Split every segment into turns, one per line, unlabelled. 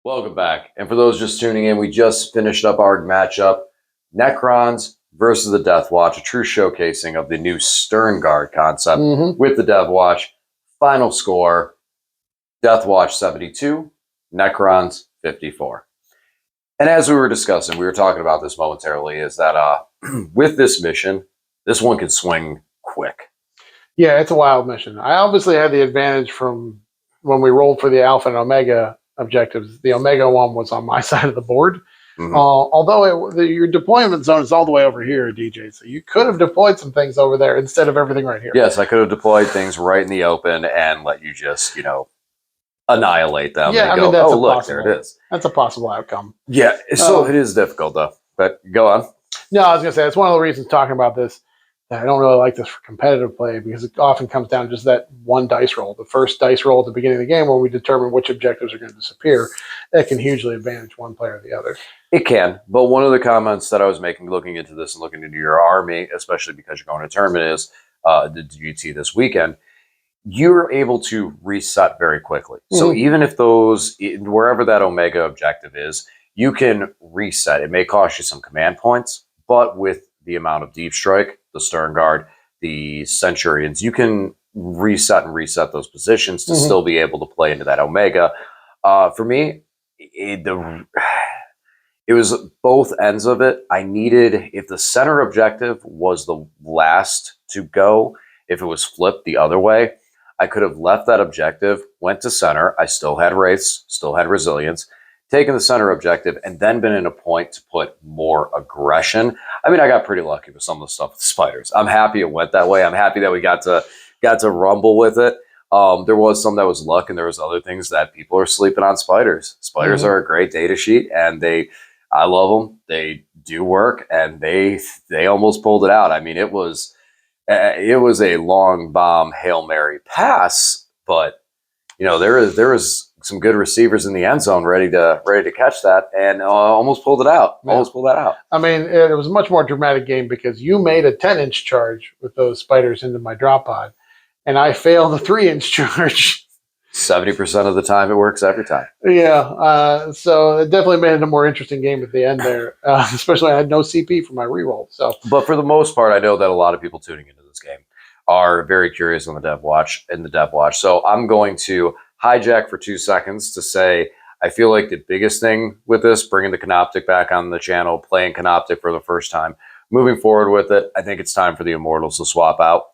Welcome back. And for those just tuning in, we just finished up our matchup, Necrons versus the DeathWatch, a true showcasing of the new Stern Guard concept with the DeathWatch. Final score, DeathWatch 72, Necrons 54. And as we were discussing, we were talking about this momentarily, is that with this mission, this one can swing quick.
Yeah, it's a wild mission. I obviously had the advantage from when we rolled for the Alpha and Omega objectives. The Omega one was on my side of the board. Although your deployment zone is all the way over here, DJ, so you could have deployed some things over there instead of everything right here.
Yes, I could have deployed things right in the open and let you just, annihilate them.
Yeah,
and
I mean,
that's look, there it is.
That's a possible outcome.
Yeah, so it is difficult, though. But go on.
No, I was going to say, it's one of the reasons talking about this that I don't really like this for competitive play, because it often comes down to just that one dice roll. The first dice roll at the beginning of the game when we determine which objectives are going to disappear, that can hugely advantage one player or the other.
It can, but one of the comments that I was making looking into this and looking into your army, especially because you're going to tournament, is the GT this weekend, you're able to reset very quickly. So even if wherever that Omega objective is, you can reset. It may cost you some command points, but with the amount of Deep Strike, the Stern Guard, the Centurions, you can reset those positions to still be able to play into that Omega. For me, it was both ends of it. I needed, if the center objective was the last to go, if it was flipped the other way, I could have left that objective, went to center. I still had Wraiths, still had Resilience, taken the center objective, and then been in a point to put more aggression. I mean, I got pretty lucky with some of the stuff with the spiders. I'm happy it went that way. I'm happy that we got to rumble with it. There was some that was luck, and there was other things that people are sleeping on spiders. Spiders are a great data sheet, and I love them. They do work, and they almost pulled it out. I mean, it was a long bomb Hail Mary pass, but there is some good receivers in the end zone ready to catch that, and almost pulled it out. Yeah. Almost pulled that out.
I mean, it was a much more dramatic game because you made a 10-inch charge with those spiders into my drop pod, and I failed a 3-inch charge.
70% of the time, it works every time.
Yeah, so it definitely made it a more interesting game at the end there, especially I had no CP for my reroll. So,
but for the most part, I know that a lot of people tuning into this game are very curious on the DeathWatch. So I'm going to hijack for 2 seconds to say I feel like the biggest thing with this, bringing the Canoptic back on the channel, playing Canoptic for the first time, moving forward with it, I think it's time for the Immortals to swap out.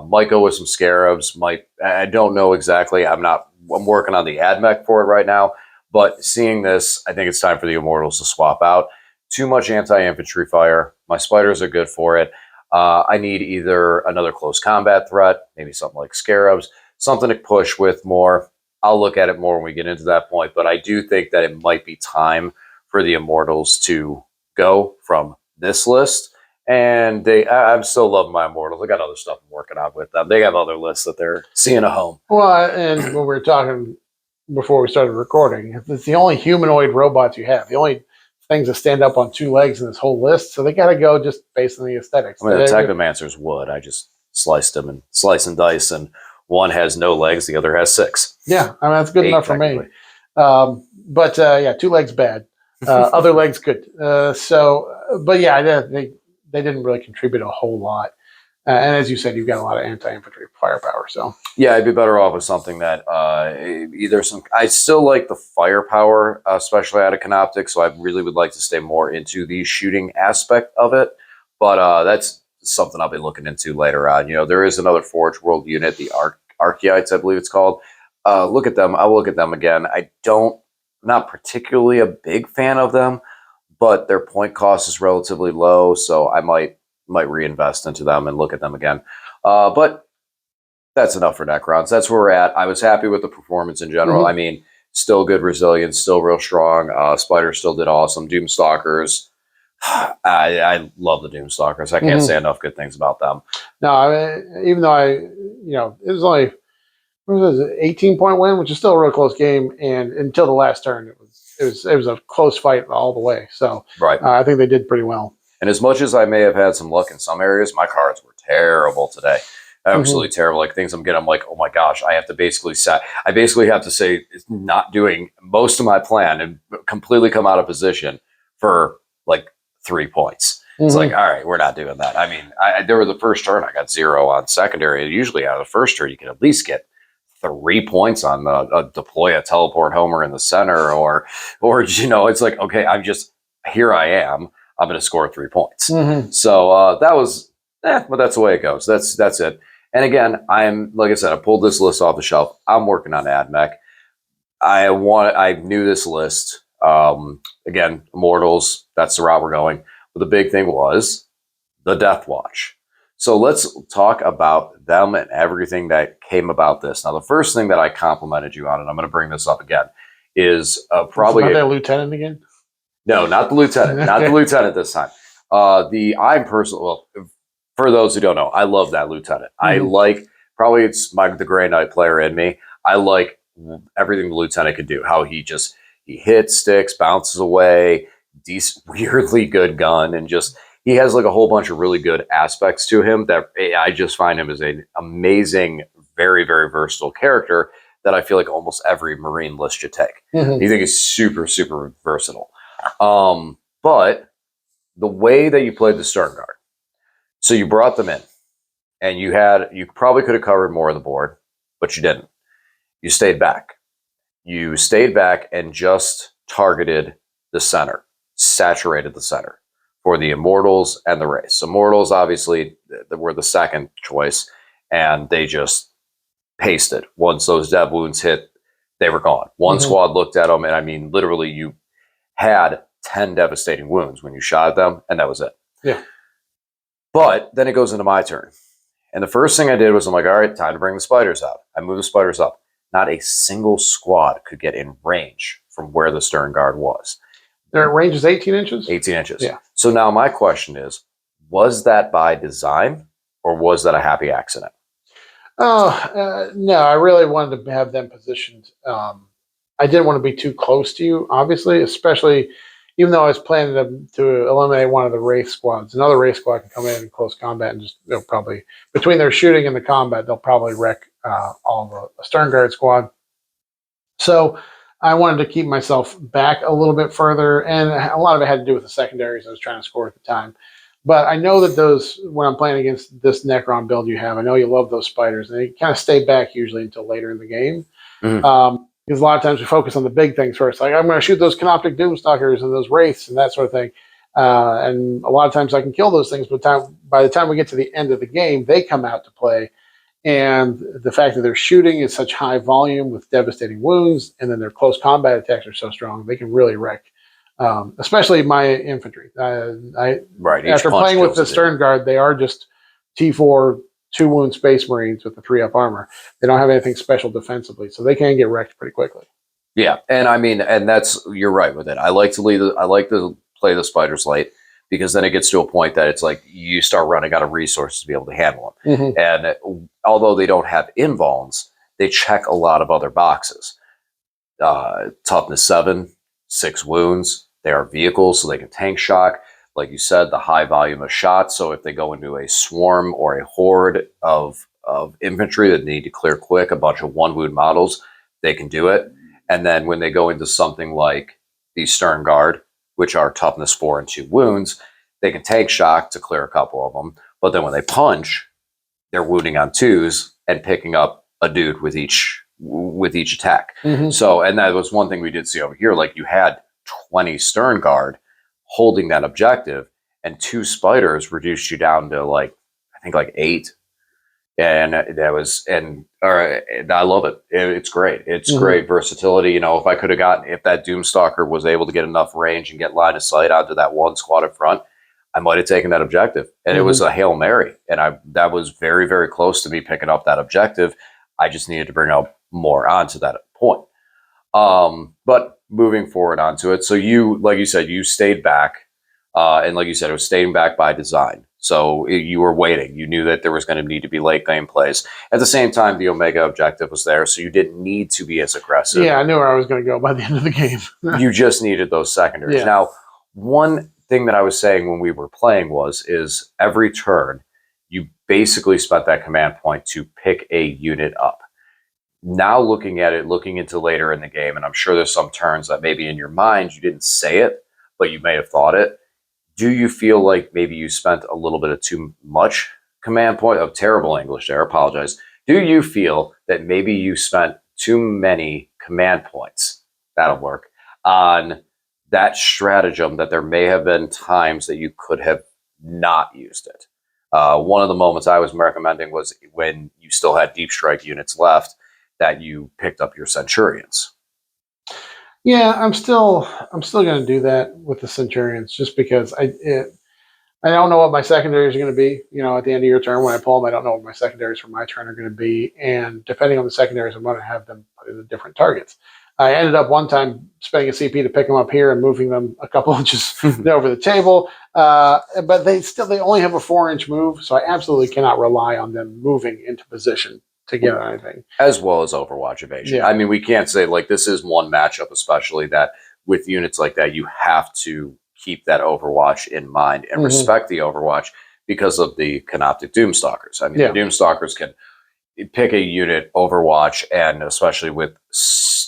Might go with some Scarabs. I don't know exactly. I'm working on the AdMech for it right now. But seeing this, I think it's time for the Immortals to swap out. Too much anti-infantry fire. My spiders are good for it. I need either another close combat threat, maybe something like Scarabs, something to push with more. I'll look at it more when we get into that point. But I do think that it might be time for the Immortals to go from this list. And I'm still loving my Immortals. I got other stuff I'm working on with them. They have other lists that they're seeing a home.
Well, and when we were talking before we started recording, it's the only humanoid robots you have. The only things that stand up on 2 legs in this whole list. So they got to go just based on the aesthetics.
I mean, the Technomancers would. I just sliced them and slice and dice, and one has no legs, the other has 6.
Yeah, I mean, that's good enough for me. But 2 legs bad. Other legs good. But yeah, they didn't really contribute a whole lot. And as you said, you've got a lot of anti-infantry firepower. So
yeah, I'd be better off with something that I still like the firepower, especially out of Canoptic. So I really would like to stay more into the shooting aspect of it. But that's something I'll be looking into later on. There is another Forge World unit, the Archaeites, I believe it's called. Look at them. I'll look at them again. Not particularly a big fan of them, but their point cost is relatively low, so I might reinvest into them and look at them again. But that's enough for Necrons. That's where we're at. I was happy with the performance in general. I mean, still good resilience, still real strong. Spiders still did awesome. Doomstalkers, I love the Doomstalkers. I can't say enough good things about them.
No, I mean, even though it was only 18-point win, which is still a real close game, and until the last turn, it was a close fight all the way. So
right.
I think they did pretty well.
And as much as I may have had some luck in some areas, my cards were terrible today. absolutely terrible. Like things I'm getting, I'm like, oh my gosh, I have to basically have to say not doing most of my plan and completely come out of position for like 3 points. It's like, all right, we're not doing that. I mean, there was the first turn, I got 0 on secondary. Usually out of the first turn, you can at least get 3 points on the deploy a teleport homer in the center, or it's like, okay, here I am. I'm going to score 3 points. So that was, but that's the way it goes. That's it. And again, like I said, I pulled this list off the shelf. I'm working on AdMech. I knew this list. Again, Immortals, that's the route we're going. But the big thing was the DeathWatch. So let's talk about them and everything that came about this. Now, the first thing that I complimented you on, and I'm going to bring this up again, is probably
not that lieutenant again.
No, not the lieutenant. Not the lieutenant this time. I'm personally, well, for those who don't know, I love that lieutenant. I like, probably it's the Grey Knight player in me. I like everything the lieutenant can do. How he hits sticks, bounces away, weirdly good gun, and he has like a whole bunch of really good aspects to him that I just find him as an amazing, very, very versatile character that I feel like almost every Marine list should take. You think he's super, super versatile. But the way that you played the Stern Guard, so you brought them in, and you probably could have covered more of the board, but you didn't. You stayed back. You stayed back and just targeted the center, saturated the center for the Immortals and the Wraiths. Immortals, obviously, were the second choice, and they just pasted. Once those dev wounds hit, they were gone. One squad looked at them, and I mean, literally, you had 10 devastating wounds when you shot at them, and that was it.
Yeah.
But then it goes into my turn. And the first thing I did was I'm like, all right, time to bring the spiders out. I moved the spiders up. Not a single squad could get in range from where the Stern Guard was.
Their range is 18 inches?
18 inches.
Yeah.
So now my question is, was that by design or was that a happy accident?
Oh, no, I really wanted to have them positioned. I didn't want to be too close to you, obviously, especially even though I was planning to eliminate one of the Wraith squads. Another Wraith squad can come in close combat and they'll probably, between their shooting and the combat, they'll probably wreck all the Stern Guard squad. So I wanted to keep myself back a little bit further, and a lot of it had to do with the secondaries I was trying to score at the time. But I know that when I'm playing against this Necron build you have, I know you love those spiders, and they kind of stay back usually until later in the game. Because a lot of times we focus on the big things first. Like, I'm going to shoot those Canoptic Doomstalkers and those Wraiths and that sort of thing. And a lot of times I can kill those things, but by the time we get to the end of the game, they come out to play. And the fact that they're shooting is such high volume with devastating wounds, and then their close combat attacks are so strong, they can really wreck, especially my infantry. After playing with the Stern Guard, they are just T4 2-wound Space Marines with the 3-up armor. They don't have anything special defensively, so they can get wrecked pretty quickly.
Yeah, and I mean, and you're right with it. I like to play the spiders late, because then it gets to a point that it's like you start running out of resources to be able to handle them. And although they don't have invulns, they check a lot of other boxes. Toughness 7, 6 wounds. They are vehicles, so they can tank shock. Like you said, the high volume of shots. So if they go into a swarm or a horde of infantry that need to clear quick, a bunch of 1-wound models, they can do it. And then when they go into something like the Stern Guard, which are toughness 4 and 2 wounds, they can take shock to clear a couple of them. But then when they punch, they're wounding on 2s and picking up a dude with each attack. So, and that was one thing we did see over here. Like, you had 20 Stern Guard holding that objective, and 2 spiders reduced you down to I think 8. And that was, and I love it. It's great. It's great versatility. You know, if that Doomstalker was able to get enough range and get line of sight onto that one squad in front, I might have taken that objective. And it was a Hail Mary. And that was very, very close to me picking up that objective. I just needed to bring up more onto that point. But moving forward onto it. So like you said, you stayed back. And like you said, it was staying back by design. So you were waiting. You knew that there was going to need to be late game plays. At the same time, the Omega objective was there, so you didn't need to be as aggressive.
Yeah, I knew where I was going to go by the end of the game.
You just needed those secondaries.
Yeah.
Now, one thing that I was saying when we were playing is every turn, You basically spent that command point to pick a unit up. Now looking at it, looking into later in the game, and I'm sure there's some turns that maybe in your mind you didn't say it, but you may have thought it. Do you feel like maybe you spent a little bit of too much command point of terrible English there? Apologize. Do you feel that maybe you spent too many command points? That'll work on that stratagem, that there may have been times that you could have not used it. One of the moments I was recommending was when you still had deep strike units left, that you picked up your Centurions.
Yeah, I'm still going to do that with the Centurions, just because I don't know what my secondaries are going to be. You know, at the end of your turn when I pull them, I don't know what my secondaries for my turn are going to be, and depending on the secondaries, I'm going to have them put into different targets. I ended up one time spending a CP to pick them up here and moving them a couple inches over the table, but they only have a 4-inch move, so I absolutely cannot rely on them moving into position to get anything.
As well as Overwatch evasion.
Yeah.
I mean, we can't say, like, this is one matchup, especially that with units like that, you have to keep that Overwatch in mind and respect the Overwatch because of the Canoptic Doomstalkers. I mean, the Doomstalkers can pick a unit, Overwatch, and especially with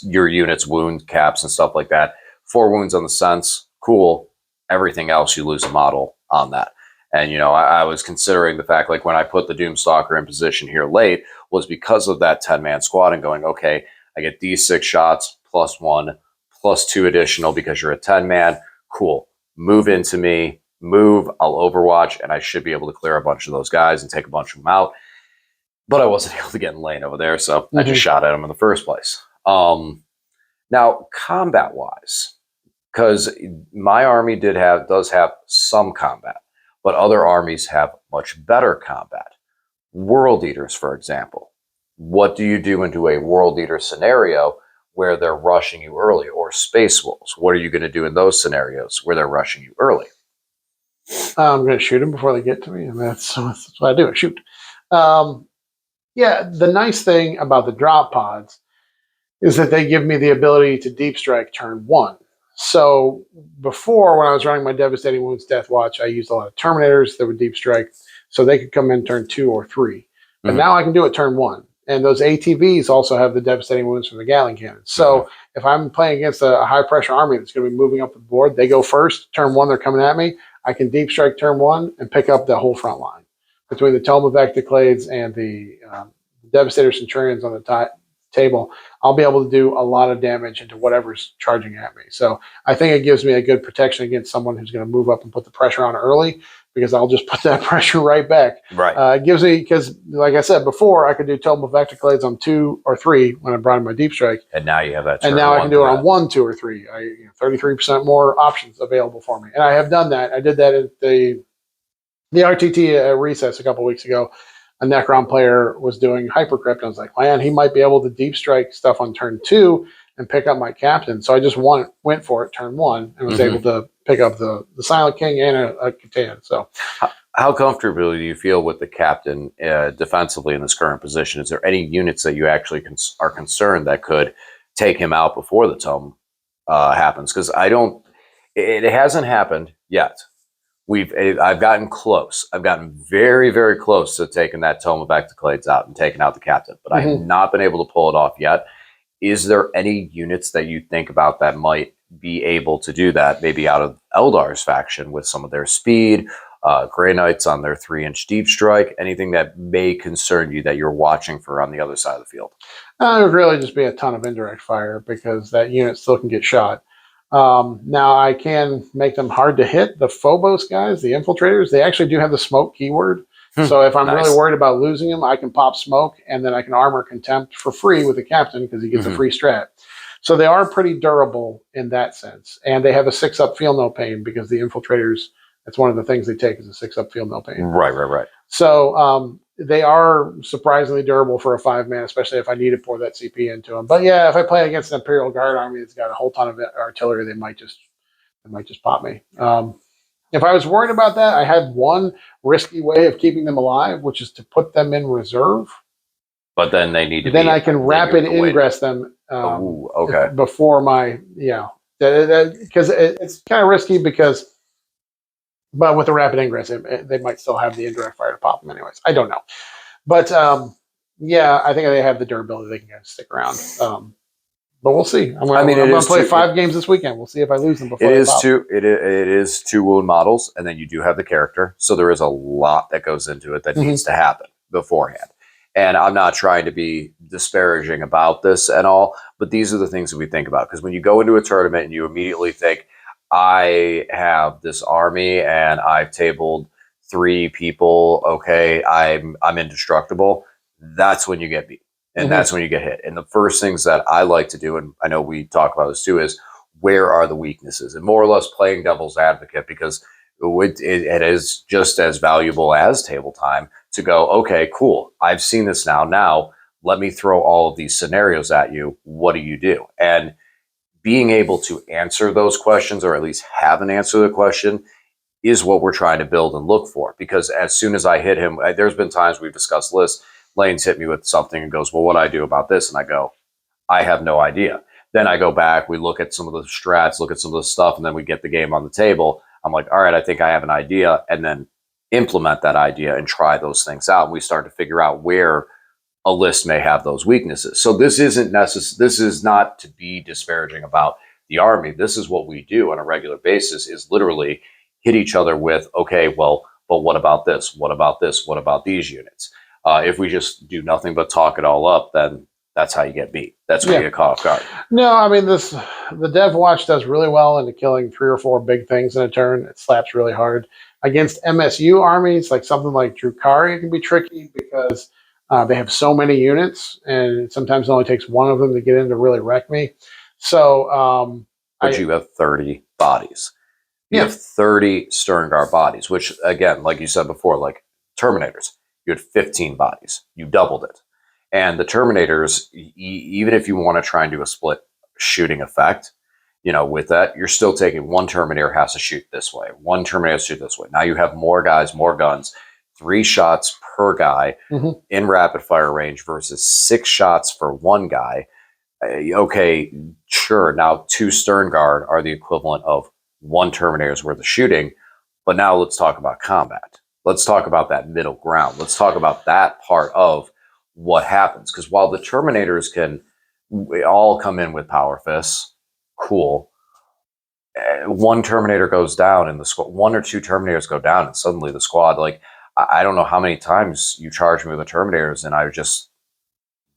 your unit's wound caps and stuff like that. 4 wounds on the sense, cool. Everything else, you lose a model on that. And, you know, I was considering the fact, like, when I put the Doomstalker in position here late, was because of that 10-man squad and going, okay, I get these 6 shots, +1, +2 additional because you're a 10-man. Cool. Move into me, move, I'll Overwatch, and I should be able to clear a bunch of those guys and take a bunch of them out. But I wasn't able to get in lane over there, so I just shot at them in the first place. Now, combat-wise, because my army does have some combat, but other armies have much better combat. World Eaters, for example. What do you do into a World Eater scenario where they're rushing you early? Or Space Wolves, what are you going to do in those scenarios where they're rushing you early?
I'm going to shoot them before they get to me, and that's what I do, I shoot. Yeah, the nice thing about the drop pods is that they give me the ability to deep strike turn 1. So before, when I was running my Devastating Wounds DeathWatch, I used a lot of Terminators that would deep strike, so they could come in turn 2 or 3. But now I can do it turn 1. And those ATVs also have the Devastating Wounds from the Gatling Cannon. So if I'm playing against a high-pressure army that's going to be moving up the board, they go first. Turn 1, they're coming at me. I can deep strike turn 1 and pick up the whole front line. Between the Tome of Ectoclades and the Devastator Centurions on the table, I'll be able to do a lot of damage into whatever's charging at me. So I think it gives me a good protection against someone who's going to move up and put the pressure on early, because I'll just put that pressure right back.
Right.
It gives me, because like I said before, I could do Tome of Ectoclades on 2 or 3 when I brought in my deep strike.
And now you have that.
And now I can do it on 1, 2, or 3. 33% more options available for me. And I have done that. I did that at the RTT recess a couple weeks ago. A Necron player was doing Hypercrypt. I was like, man, he might be able to deep strike stuff on turn 2 and pick up my captain. So I just went for it turn 1 and was able to pick up the Silent King and a Catan. So
how comfortable do you feel with the captain defensively in this current position? Is there any units that you actually are concerned that could take him out before the tome happens? Because it hasn't happened yet. I've gotten close. I've gotten very, very close to taking that Tome of Ectoclades out and taking out the captain, but I have not been able to pull it off yet. Is there any units that you think about that might be able to do that, maybe out of Eldar's faction with some of their speed, Grey Knights on their 3-inch deep strike, anything that may concern you that you're watching for on the other side of the field?
It would really just be a ton of indirect fire, because that unit still can get shot. Now I can make them hard to hit. The Phobos guys, the infiltrators, they actually do have the smoke keyword. So if I'm really worried about losing him, I can pop smoke, and then I can armor contempt for free with the captain because he gets a free strat. So they are pretty durable in that sense. And they have a 6-up feel no pain, because the infiltrators, that's one of the things they take, is a 6-up feel no pain.
Right.
So they are surprisingly durable for a 5-man, especially if I need to pour that CP into them. But yeah, if I play against an Imperial Guard army that's got a whole ton of artillery, they might just pop me. If I was worried about that, I had one risky way of keeping them alive, which is to put them in reserve.
But then they need to.
Then I can rapid ingress them before my because it's kind of risky, because But with the rapid ingress, they might still have the indirect fire to pop them anyways. I don't know. But yeah, I think they have the durability. They can kind of stick around. But we'll see. I'm going to play 5 games this weekend. We'll see if I lose them before
it
they
is
pop.
it is 2 wound models, and then you do have the character. So there is a lot that goes into it that needs to happen beforehand. And I'm not trying to be disparaging about this at all, but these are the things that we think about. Because when you go into a tournament and you immediately think, I have this army and I've tabled 3 people, okay, I'm indestructible. That's when you get beat. And that's when you get hit. And the first things that I like to do, and I know we talk about this too, is where are the weaknesses? And more or less playing devil's advocate, because it is just as valuable as table time to go, okay, cool, I've seen this now. Now, let me throw all of these scenarios at you. What do you do? And being able to answer those questions, or at least have an answer to the question, is what we're trying to build and look for. Because as soon as I hit him, there's been times we've discussed lists, Lane's hit me with something and goes, well, what do I do about this? And I go, I have no idea. Then I go back, we look at some of the strats, look at some of the stuff, and then we get the game on the table. I'm like, all right, I think I have an idea, and then implement that idea and try those things out. And we start to figure out where a list may have those weaknesses. So this isn't necessary. This is not to be disparaging about the army. This is what we do on a regular basis, is literally hit each other with, okay, well, but what about this? What about this? What about these units? If we just do nothing but talk it all up, then that's how you get beat. That's when you get caught off guard.
No, I mean, the DeathWatch does really well into killing 3 or 4 big things in a turn. It slaps really hard. Against MSU armies, like something like Drukhari, it can be tricky because they have so many units, and sometimes it only takes one of them to get in to really wreck me. So,
but you have 30 bodies. You have 30 Sternguard bodies, which, again, like you said before, like Terminators, you had 15 bodies. You doubled it. And the Terminators, even if you want to try and do a split shooting effect, with that, you're still taking one Terminator has to shoot this way, one Terminator has to shoot this way. Now you have more guys, more guns, 3 shots per guy in rapid fire range versus 6 shots for one guy. Okay, sure. Now 2 Sternguard are the equivalent of 1 Terminator's worth of shooting. But now let's talk about combat. Let's talk about that middle ground. Let's talk about that part of what happens. Because while the Terminators can all come in with power fists, cool. 1 Terminator goes down and the squad, 1 or 2 Terminators go down, and suddenly the squad, like, I don't know how many times you charged me with the Terminators and I just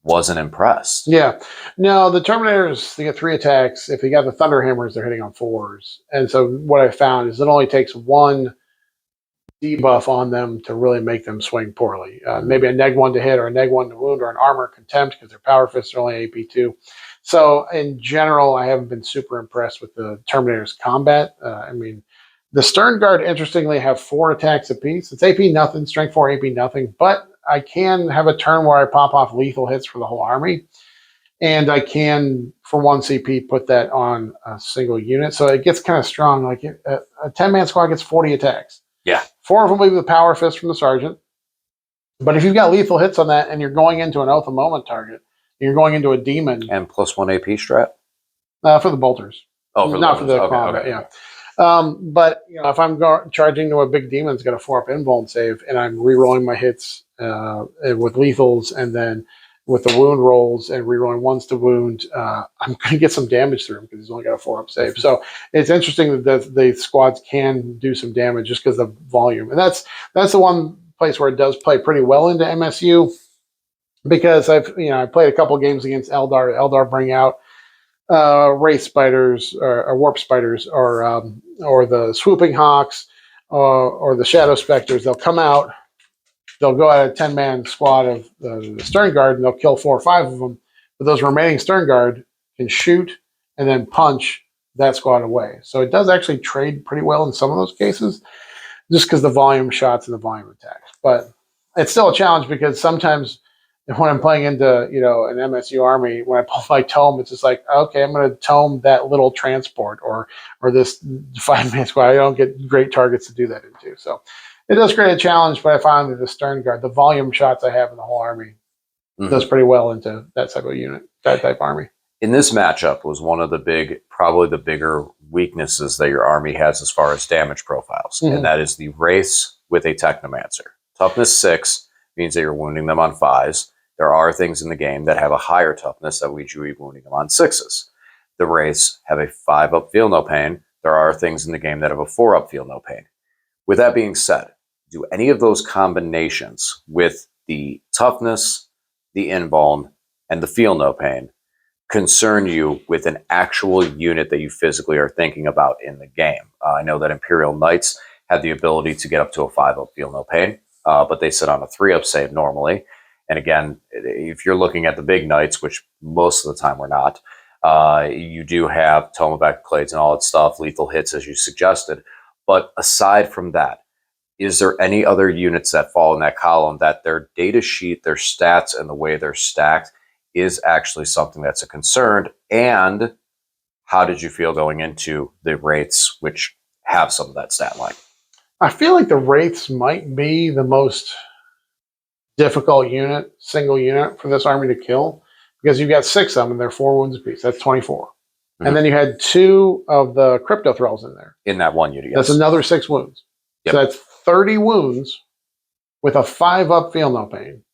wasn't impressed.
Yeah. No, the Terminators, they get 3 attacks. If you got the Thunder Hammers, they're hitting on 4s. And so what I found is it only takes 1 debuff on them to really make them swing poorly. Maybe a neg 1 to hit, or a neg 1 to wound, or an armor contempt, because their power fists are only AP2. So in general, I haven't been super impressed with the Terminator's combat. I mean, the Sternguard, interestingly, have 4 attacks apiece. It's AP nothing, strength 4, AP nothing, but I can have a turn where I pop off lethal hits for the whole army. And I can, for 1 CP, put that on a single unit. So it gets kind of strong. Like a 10-man squad gets 40 attacks.
Yeah.
4 of them will be with power fist from the sergeant. But if you've got lethal hits on that and you're going into an Oath of Moment target, you're going into a demon.
And +1 AP strat?
For the bolters.
Oh, for
not
the
for the
combat,
okay. Yeah. But if I'm charging to a big demon, it's got a 4-up invuln save, and I'm re-rolling my hits with lethals, and then with the wound rolls and re-rolling 1s to wound, I'm going to get some damage through him because he's only got a 4-up save. So it's interesting that the squads can do some damage just because of volume, and that's the one place where it does play pretty well into MSU, because I played a couple games against Eldar. Eldar bring out Wraith Spiders or Warp Spiders or the Swooping Hawks or the Shadow Specters. They'll come out, they'll go at a 10-man squad of the Sternguard, and they'll kill 4 or 5 of them. But those remaining Sternguard can shoot and then punch that squad away. So it does actually trade pretty well in some of those cases, just because the volume shots and the volume attacks. But it's still a challenge, because sometimes when I'm playing into an MSU army, when I pull my tome, it's just like, okay, I'm going to tome that little transport or this 5-man squad. I don't get great targets to do that into. So it does create a challenge, but I find that the Sternguard, the volume shots I have in the whole army, does pretty well into that type of unit, that type of army.
in this matchup was one of the probably the bigger weaknesses that your army has as far as damage profiles, and that is the Wraiths with a Technomancer. Toughness 6 means that you're wounding them on 5s. There are things in the game that have a higher toughness that we should be wounding them on 6s. The Wraiths have a 5-up feel no pain. There are things in the game that have a 4-up feel no pain. With that being said, do any of those combinations with the toughness, the invuln, and the feel no pain concern you with an actual unit that you physically are thinking about in the game? I know that Imperial Knights have the ability to get up to a 5-up feel no pain, but they sit on a 3-up save normally. And again, if you're looking at the big Knights, which most of the time we're not, you do have Tome of Clades and all that stuff, lethal hits as you suggested. But aside from that, is there any other units that fall in that column that their data sheet, their stats, and the way they're stacked is actually something that's a concern? And how did you feel going into the Wraiths, which have some of that stat line?
I feel like the Wraiths might be the most difficult unit, single unit for this army to kill, because you've got 6 of them and they're 4 wounds apiece. That's 24. And then you had 2 of the Crypto Thralls in there.
In that one unit, yes.
That's another 6 wounds. Yep. So that's 30 wounds with a 5-up feel no pain.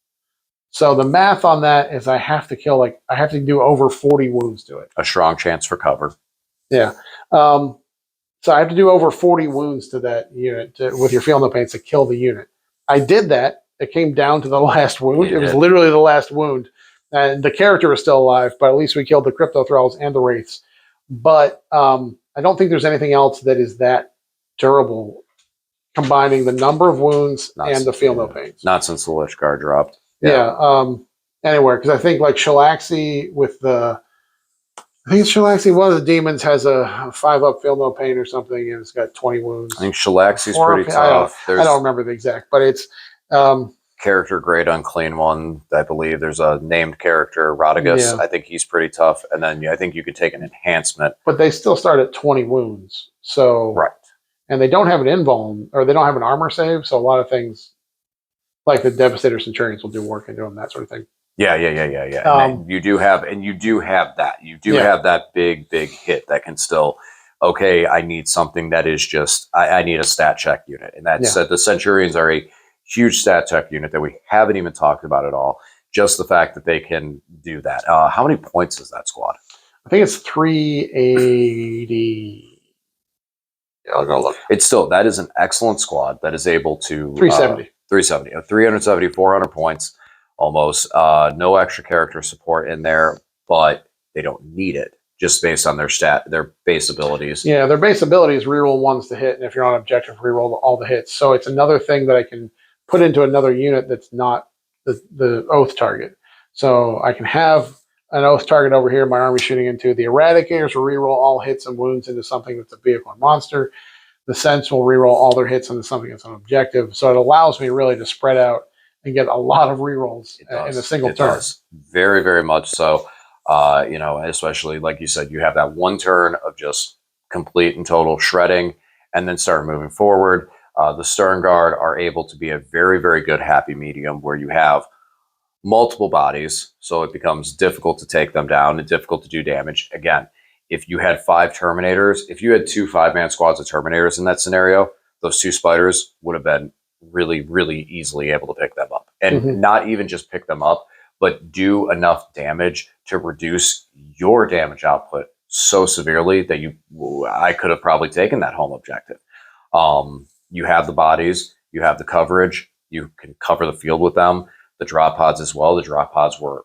So the math on that is I have to do over 40 wounds to it.
A strong chance for cover.
Yeah. So I have to do over 40 wounds to that unit with your feel no pain to kill the unit. I did that. It came down to the last wound. It was literally the last wound. And the character was still alive, but at least we killed the Crypto Thralls and the Wraiths. But I don't think there's anything else that is that durable, combining the number of wounds and the feel no pains.
Not since the Lich Guard dropped.
Anywhere, because I think like Shalaxi with the, I think it's Shalaxi, one of the demons has a 5-up feel no pain or something, and it's got 20 wounds.
I think Shalaxi's pretty tough.
I don't remember the exact, but it's
character grade unclean one. I believe there's a named character, Rodigus. Yeah. I think he's pretty tough, and then I think you could take an enhancement.
But they still start at 20 wounds, so
right. And
they don't have an invuln, or they don't have an armor save, so a lot of things like the Devastator Centurions will do work into them, that sort of thing.
Yeah. You do have that. You do have that big hit that can still, okay, I need something that is just, I need a stat check unit. And that's the Centurions are a huge stat check unit that we haven't even talked about at all. Just the fact that they can do that. How many points is that squad?
I think it's 380. Yeah, I'll go look.
It's still, that is an excellent squad that is able to
370.
370, 400 points almost. No extra character support in there, but they don't need it just based on their base abilities.
Yeah, their base abilities reroll 1s to hit, and if you're on objective, reroll all the hits. So it's another thing that I can put into another unit that's not the Oath target. So I can have an Oath target over here, my army shooting into. The Eradicators will reroll all hits and wounds into something that's a vehicle and monster. The Sense will reroll all their hits into something that's an objective. So it allows me really to spread out and get a lot of rerolls in a single turn.
Does. Very, very much so. Especially like you said, you have that one turn of just complete and total shredding and then start moving forward. The Stern Guard are able to be a very, very good happy medium where you have multiple bodies, so it becomes difficult to take them down and difficult to do damage. Again, if you had 5 Terminators, if you had 2 5-man squads of Terminators in that scenario, those 2 Spiders would have been really, really easily able to pick them up. And not even just pick them up, but do enough damage to reduce your damage output so severely that I could have probably taken that home objective. You have the bodies, you have the coverage, you can cover the field with them. The drop pods as well. The drop pods were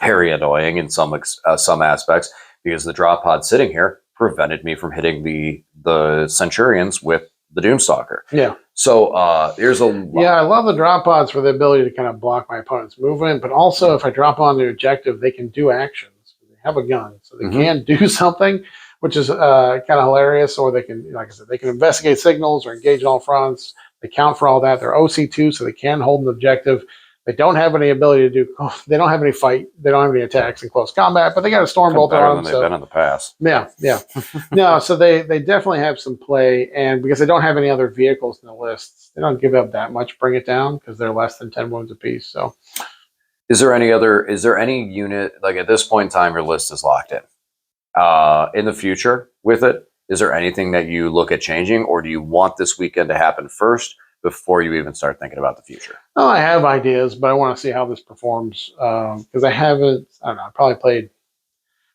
very annoying in some aspects because the drop pod sitting here prevented me from hitting the Centurions with the Doomstalker. Yeah. So there's a lot.
Yeah, I love the drop pods for the ability to kind of block my opponent's movement, but also if I drop on the objective, they can do actions. They have a gun, so they can do something, which is kind of hilarious. Or they can, like I said, they can investigate signals or engage on all fronts. They count for all that. They're OC2, so they can hold an objective. They don't have any ability to do. They don't have any fight. They don't have any attacks in close combat. But they got a storm bolter on them.
They've been in the past.
Yeah. No, so they definitely have some play, and because they don't have any other vehicles in the lists, they don't give up that much. Bring it down because they're less than 10 wounds apiece. So
Is there any unit, like at this point in time, your list is locked in the future with it? Is there anything that you look at changing, or do you want this weekend to happen first before you even start thinking about the future?
Oh, I have ideas, but I want to see how this performs because I haven't. I don't know. I probably played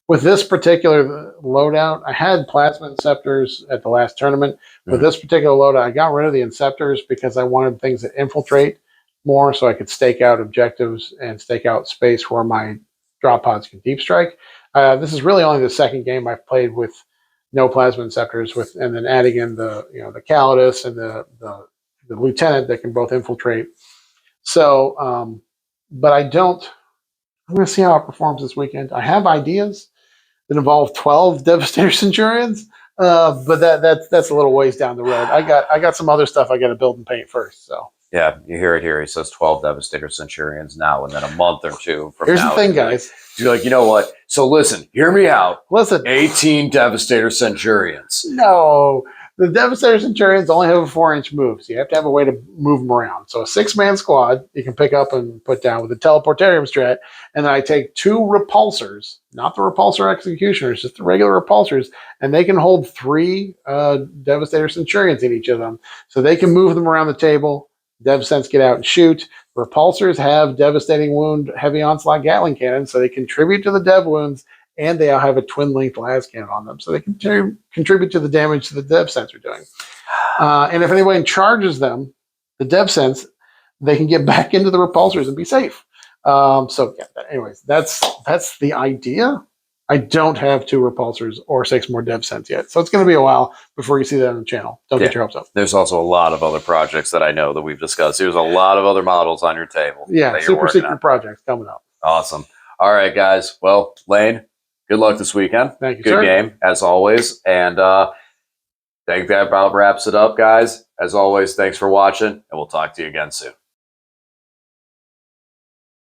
with this particular loadout. I had plasma inceptors at the last tournament. With this particular loadout, I got rid of the inceptors because I wanted things that infiltrate more, so I could stake out objectives and stake out space where my drop pods can deep strike. This is really only the second game I've played with no plasma inceptors, and then adding in the the Calidus and the lieutenant that can both infiltrate. So, but I don't. I'm going to see how it performs this weekend. I have ideas that involve 12 Devastator Centurions, but that's a little ways down the road. I got some other stuff I got to build and paint first. So
yeah, you hear it here. He says 12 Devastator Centurions now, and then a month or two from
here's
now.
The thing, guys.
You're like, you know what? So listen, hear me out.
Listen,
18 Devastator Centurions.
No, the Devastator Centurions only have a 4-inch move, so you have to have a way to move them around. So a 6-man squad you can pick up and put down with a teleportarium strat, and then I take 2 repulsors, not the repulsor executioners, just the regular repulsors, and they can hold 3 Devastator Centurions in each of them, so they can move them around the table. Dev Sense get out and shoot. Repulsors have devastating wound, heavy onslaught Gatling cannons, so they contribute to the dev wounds, and they all have a twin-linked las cannon on them, so they can contribute to the damage the dev sense are doing. And if anyone charges them, the dev sense, they can get back into the repulsors and be safe. So yeah, anyways, that's the idea. I don't have 2 repulsors or 6 more dev sense yet, so it's going to be a while before you see that on the channel. Don't get your hopes up.
There's also a lot of other projects that I know that we've discussed. There's a lot of other models on your table.
Yeah, super secret projects coming up.
Awesome. All right, guys. Well, Lane, good luck this weekend.
Thank you,
Good game, as always. And I think that about wraps it up, guys. As always, thanks for watching, and we'll talk to you again soon.